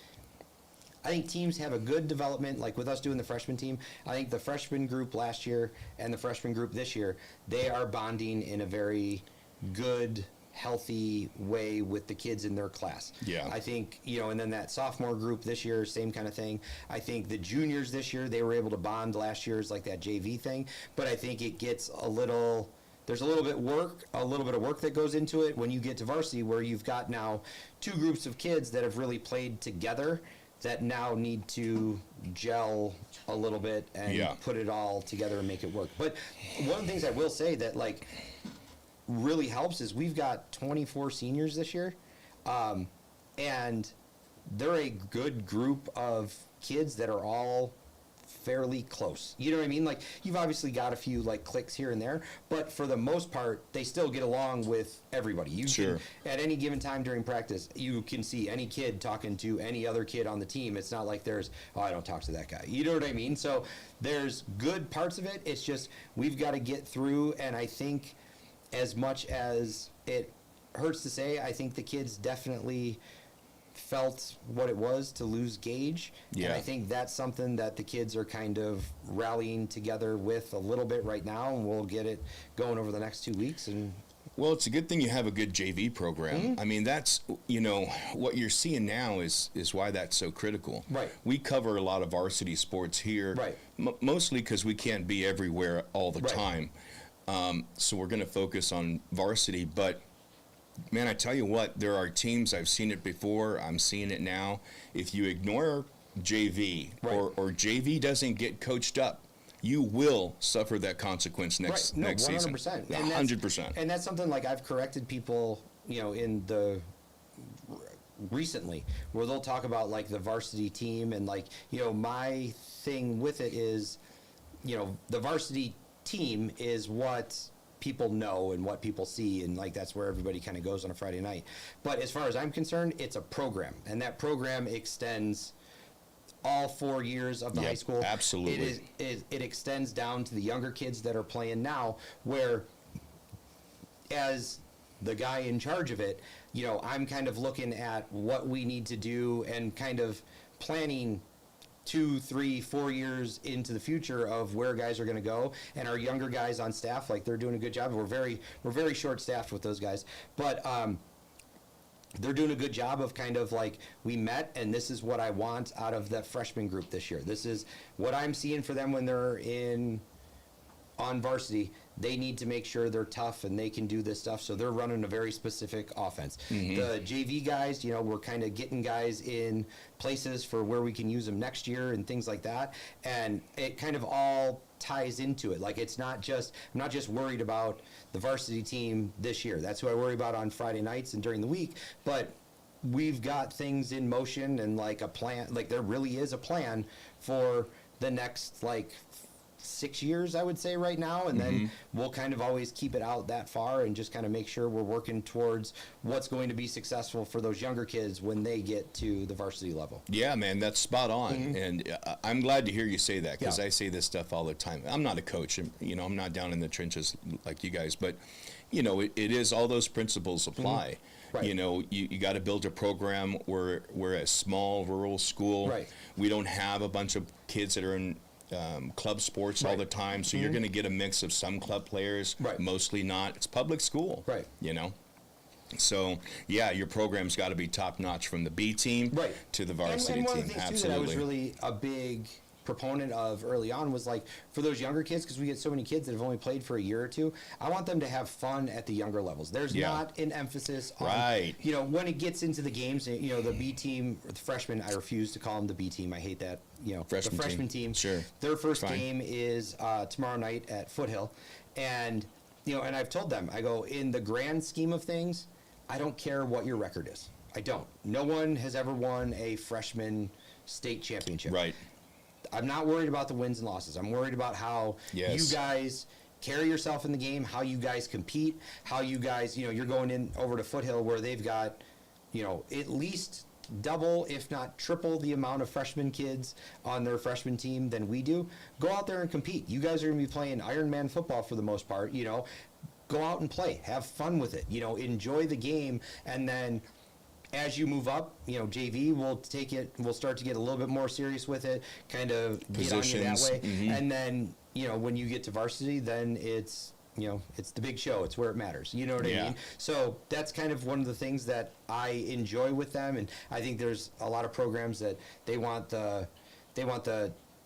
teams have a good development, like with us doing the freshman team. I think the freshman group last year and the freshman group this year, they are bonding in a very good, healthy way with the kids in their class. Yeah. I think, and then that sophomore group this year, same kind of thing. I think the juniors this year, they were able to bond last year's like that JV thing, but I think it gets there's a little bit of work that goes into it when you get to varsity, where you've got now two groups of kids that have really played together that now need to gel a little bit and put it all together and make it work. But one of the things I will say that like really helps is we've got 24 seniors this year, and they're a good group of kids that are all fairly close. You know what I mean? Like you've obviously got a few like cliques here and there, but for the most part, they still get along with everybody. You can, at any given time during practice, you can see any kid talking to any other kid on the team. It's not like there's, I don't talk to that guy. You know what I mean? So there's good parts of it. It's just we've got to get through, and I think as much as it hurts to say, I think the kids definitely felt what it was to lose Gage. And I think that's something that the kids are kind of rallying together with a little bit right now, and we'll get it going over the next 2 weeks, and Well, it's a good thing you have a good JV program. I mean, that's, what you're seeing now is why that's so critical. Right. We cover a lot of varsity sports here. Right. Mostly because we can't be everywhere all the Right. time. So we're going to focus on varsity. But, man, I tell you what, there are teams, I've seen it before, I'm seeing it now. If you ignore JV Right. or JV doesn't get coached up, you will suffer that consequence next season. 100%. 100%. And that's something like I've corrected people, in the recently, where they'll talk about like the varsity team and like, my thing with it is, the varsity team is what people know and what people see, and like that's where everybody kind of goes on a Friday night. But as far as I'm concerned, it's a program, and that program extends all 4 years of the Yep, high school. absolutely. It extends down to the younger kids that are playing now, where as the guy in charge of it, I'm kind of looking at what we need to do and kind of planning 2, 3, 4 years into the future of where guys are going to go, and our younger guys on staff, like they're doing a good job. We're very short staffed with those guys, but they're doing a good job of kind of like, we met and this is what I want out of the freshman group this year. This is what I'm seeing for them when they're on varsity. They need to make sure they're tough and they can do this stuff. So they're running a very specific offense. The JV guys, we're kind of getting guys in places for where we can use them next year and things like that. And it kind of all ties into it. Like I'm not just worried about the varsity team this year. That's who I worry about on Friday nights and during the week. But we've got things in motion and like a plan. Like there really is a plan for the next like 6 years, I would say right now, and then we'll kind of always keep it out that far and just kind of make sure we're working towards what's going to be successful for those younger kids when they get to the varsity level. Yeah, man, that's spot on. And I'm glad to hear you say that, because Yeah. I say this stuff all the time. I'm not a coach, and, I'm not down in the trenches like you guys, but, it is all those principles apply. Right. You got to build a program. We're a small rural school. Right. We don't have a bunch of kids that are in club sports all Right. the time, so you're going to get a mix of some club players, Right. mostly not. It's public school, Right. So, yeah, your program's got to be top notch from the B team Right. to the varsity and one team. of the things too Absolutely. that I was really a big proponent of early on was like, for those younger kids, because we get so many kids that have only played for a year or two, I want them to have fun at the younger levels. There's Yeah. not an emphasis on, Right. when it gets into the games, the B team, or the freshmen, I refuse to call them the B team. I hate that, Freshman the freshman team. team. Sure. Their first Fine. game is tomorrow night at Foothill. And, and I've told them, I go, in the grand scheme of things, I don't care what your record is. I don't. No one has ever won a freshman state championship. Right. I'm not worried about the wins and losses. I'm worried about how Yes. you guys carry yourself in the game, how you guys compete, how you guys, you're going in over to Foothill where they've got, at least double, if not triple the amount of freshman kids on their freshman team than we do. Go out there and compete. You guys are going to be playing Ironman football for the most part, Go out and play. Have fun with it. Enjoy the game, and then as you move up, JV will start to get a little bit more serious with it, kind of get on you that Positions, way. And then, when you get to varsity, then it's the big show. It's where it matters. You know what I Yeah. mean? So that's kind of one of the things that I enjoy with them. And I think there's a lot of programs that they want the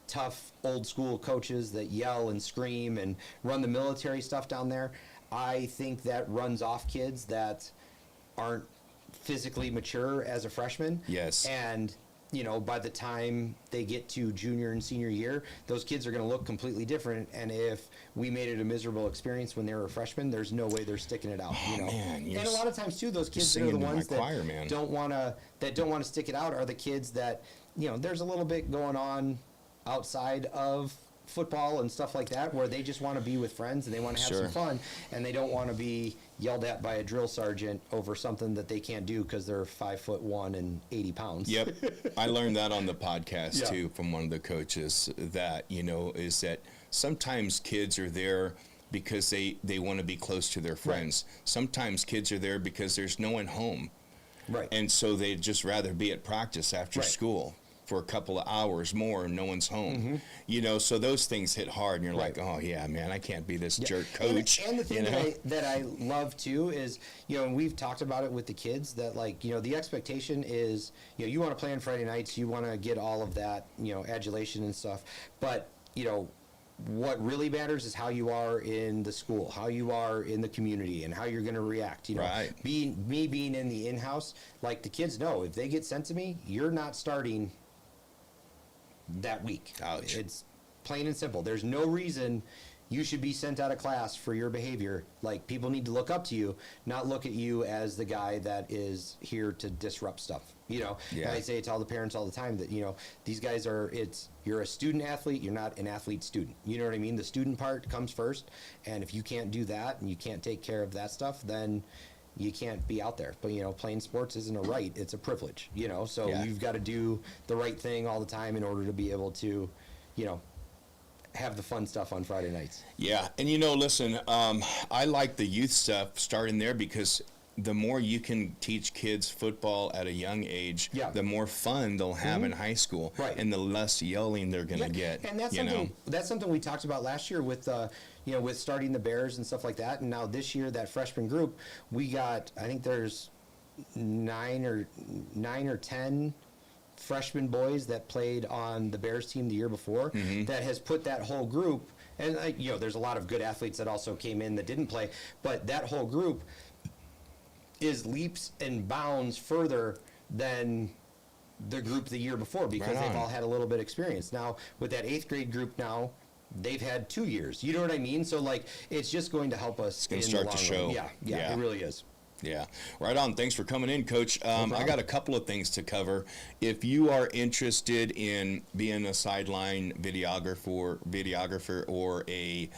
tough old school coaches that yell and scream and run the military stuff down there. I think that runs off kids that aren't physically mature as a freshman. Yes. And, by the time they get to junior and senior year, those kids are going to look completely different. And if we made it a miserable experience when they were a freshman, there's no way they're sticking it out. man, and a lot of times too, those kids that are singing the to my ones choir, that man. don't want to stick it out are the kids that, there's a little bit going on outside of football and stuff like that, where they just want to be with friends and they want to have Sure. some fun, and they don't want to be yelled at by a drill sergeant over something that they can't do because they're 5'1" and 80 pounds. Yep. I learned that on the podcast Yeah. too from one of the coaches, that, is that sometimes kids are there because they want to be close to their friends. Sometimes kids are there because there's no one home. Right. And so they'd just rather be at practice after Right. school for a couple of hours more and no one's home. So those things hit hard, and you're like, oh yeah, man, I can't be this jerk coach. And the thing that I love too is, and we've talked about it with the kids, that the expectation is, you want to play on Friday nights, you want to get all of that, adulation and stuff, but what really matters is how you are in the school, how you are in the community, and how you're going to react. Right. Being in the in-house, like the kids know, if they get sent to me, you're not starting that week. Ouch. It's plain and simple. There's no reason you should be sent out of class for your behavior. Like, people need to look up to you, not look at you as the guy that is here to disrupt stuff. Yeah. And I say to all the parents all the time that, these guys you're a student athlete, you're not an athlete student. You know what I mean? The student part comes first, and if you can't do that and you can't take care of that stuff, then you can't be out there. But, playing sports isn't a right, it's a privilege, so you've got to do the right thing all the time in order to be able to, have the fun stuff on Friday nights. Yeah, and listen, I like the youth stuff starting there, because the more you can teach kids football at a young age, the more fun they'll have in high school, Right. and the less yelling they're going to get. And that's something we talked about last year with with starting the Bears and stuff like that. And now this year, that freshman group, we got, I think there's 9 or 10 freshman boys that played on the Bears team the year before, that has put that whole group, and there's a lot of good athletes that also came in that didn't play, but that whole group is leaps and bounds further than the group the year before, because they've all had a little bit of experience. Now, with that 8th grade group now, they've had 2 years. You know what I mean? So, it's just going to help us. It's going to start to show. Yeah, it really is. Yeah, right on. Thanks for coming in, Coach. I got a couple of things to cover. If you are interested in being a sideline videographer or a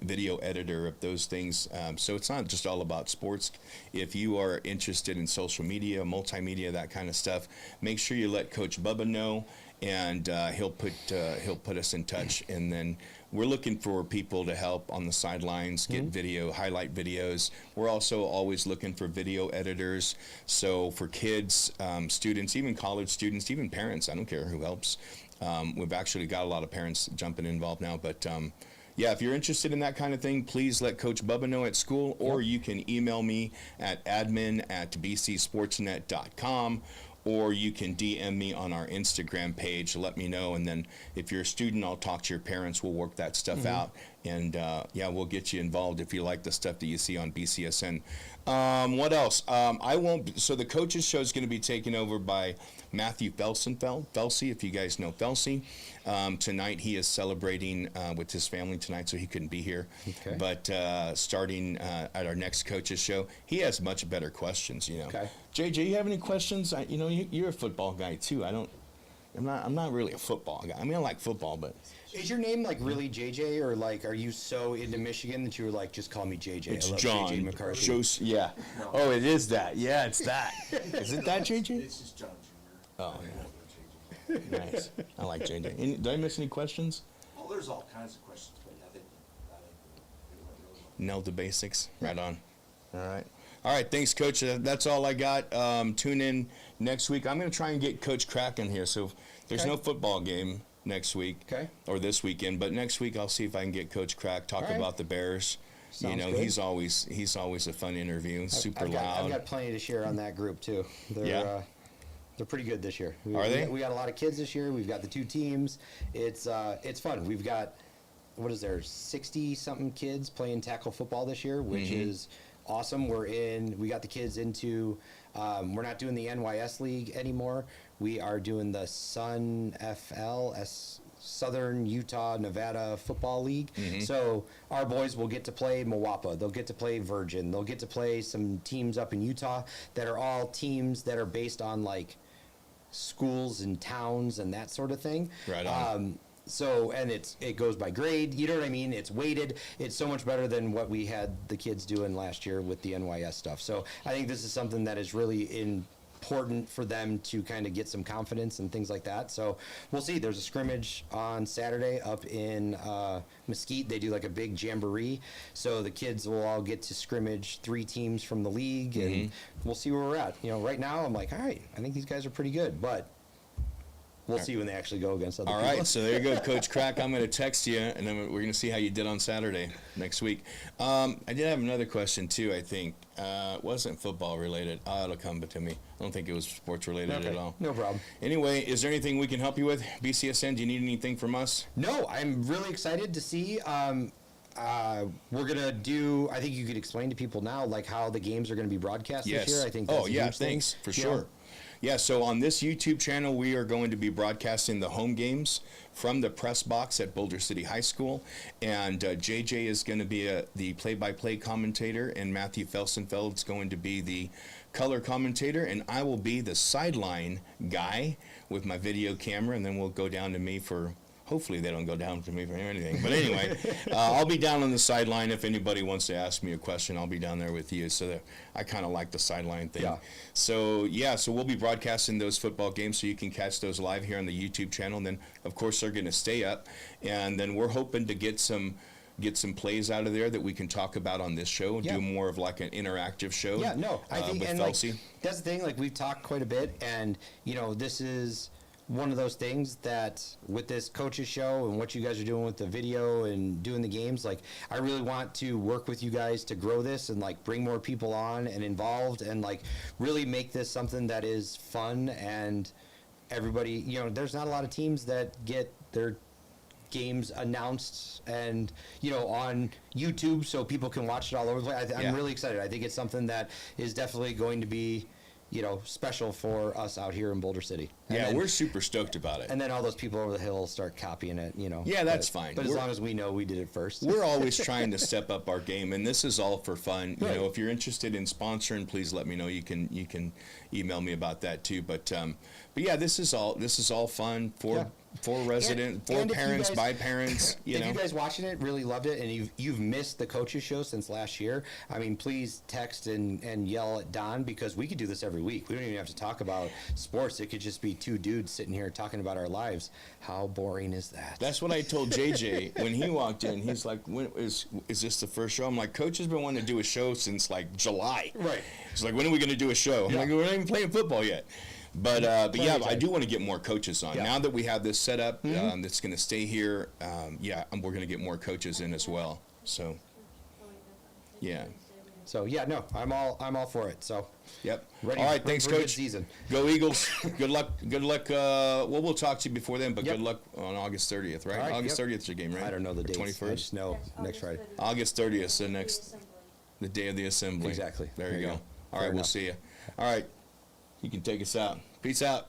video editor of those things, so it's not just all about sports. If you are interested in social media, multimedia, that kind of stuff, make sure you let Coach Bubba know, and he'll put us in touch. And then we're looking for people to help on the sidelines, get highlight videos. We're also always looking for video editors. So for kids, students, even college students, even parents, I don't care who helps. We've actually got a lot of parents jumping involved now, but if you're interested in that kind of thing, please let Coach Bubba know at school, or you can email me at admin@bcsportsnet.com, or you can DM me on our Instagram page. Let me know, and then if you're a student, I'll talk to your parents. We'll work that stuff out, and we'll get you involved if you like the stuff that you see on BCSN. What else? I won't. So the coaches show is going to be taken over by Matthew Felsey, if you guys know Felsey. Tonight he is celebrating with his family tonight, so he couldn't be here. Okay. But starting at our next coaches show, he has much better questions. Okay. JJ, you have any questions? You're a football guy too. I'm not really a football guy. I mean, I like football, but Is your name really JJ, or are you so into Michigan that you were just call me JJ? it's I love John. JJ McCarthy. Yeah. No. Oh, it is that. Yeah, it's that. Is it that, JJ? It's just John Jr. Oh, yeah. Nice. I like JJ. Did I miss any questions? Well, there's all kinds of questions, but I think it went really well. Nailed the basics. Right on. All right. All right. Thanks, Coach. That's all I got. Tune in next week. I'm going to try and get Coach Crack in here. So there's no football game next week or this weekend, but next week I'll see if I can get Coach Crack talk about the Bears. Sounds good. He's always a fun interview. Super loud. I've got plenty to share on that group too. They're pretty good this year. Are they? We got a lot of kids this year. We've got the 2 teams. It's fun. We've got, 60-something kids playing tackle football this year, which is awesome. We got the kids into, we're not doing the NYS League anymore. We are doing the Sun FL, Southern Utah Nevada Football League. So our boys will get to play Moapa. They'll get to play Virgin. They'll get to play some teams up in Utah that are all teams that are based on schools and towns and that sort of thing. Right on. And it goes by grade. You know what I mean? It's weighted. It's so much better than what we had the kids doing last year with the NYS stuff. So I think this is something that is really important for them to kind of get some confidence and things like that. So we'll see. There's a scrimmage on Saturday up in Mesquite. They do a big jamboree. So the kids will all get to scrimmage 3 teams from the league, and we'll see where we're at. Right now I'm all right, I think these guys are pretty good, but we'll see when they actually go against other All people. right, so there you go, Coach Crack. I'm going to text you, and then we're going to see how you did on Saturday next week. I did have another question, too, I think. It wasn't football related. It'll come to me. I don't think it was sports related at all. No problem. Anyway, is there anything we can help you with? BCSN, do you need anything from us? No, I'm really excited to see. We're gonna do. I think you could explain to people now, like how the games are going to be broadcast this year. I think. That's a huge thing. Thanks for sure. Yeah, so on this YouTube channel, we are going to be broadcasting the home games from the press box at Boulder City High School, and JJ is going to be the play-by-play commentator, and Matthew Felsenfeld's going to be the color commentator, and I will be the sideline guy with my video camera, and then we'll go down to me for. Hopefully they don't go down to me for anything. But anyway, I'll be down on the sideline. If anybody wants to ask me a question, I'll be down there with you. So I kind of like the sideline thing. Yeah. So we'll be broadcasting those football games so you can catch those live here on the YouTube channel. And then, of course, they're going to stay up. And then we're hoping to get some plays out of there that we can talk about on this show. Yeah. Do more of like an interactive show. Yeah, no, I think with and Felsi. that's the thing. Like we've talked quite a bit, and this is one of those things that with this coaches show and what you guys are doing with the video and doing the games, like I really want to work with you guys to grow this and like bring more people on and involved and like really make this something that is fun and everybody. There's not a lot of teams that get their games announced and on YouTube so people can watch it all over the place. I'm really excited. I think it's something that is definitely going to be special for us out here in Boulder City. And we're super stoked about it. And then all those people over the hill start copying it, Yeah, that's fine. But as long as we know we did it first. We're always trying to step up our game, and this is all for fun. Right. If you're interested in sponsoring, please let me know. You can email me about that too. But yeah, this is all fun for resident, for and if you parents, guys- by parents. If you guys watching it really loved it and you've missed the coaches show since last year, I mean, please text and yell at Don because we could do this every week. We don't even have to talk about sports. It could just be two dudes sitting here talking about our lives. How boring is that? That's what I told JJ when he walked in. He's like, "When is this the first show?" I'm like, "Coach has been wanting to do a show since like July." Right. He's like, "When are we going to do a show?" I'm like, "We're not even playing football yet." But yeah, I do want to get more coaches on. Yeah. Now that we have this set up, that's going to stay here. We're going to get more coaches in as well. So, yeah. So yeah, no, I'm all for it. So Yep. ready. All right, thanks, for a good Coach. season. Go Eagles. Good luck. Good luck. Well, we'll talk to you before then, but Yep. good luck on August 30th, right? All right, August yep. 30th is your game, right? I don't know the dates. I 21st. just know next Friday. August 30th, so the day of the assembly. Exactly. There you go. All Fair right, we'll enough. see you. All right, you can take us out. Peace out.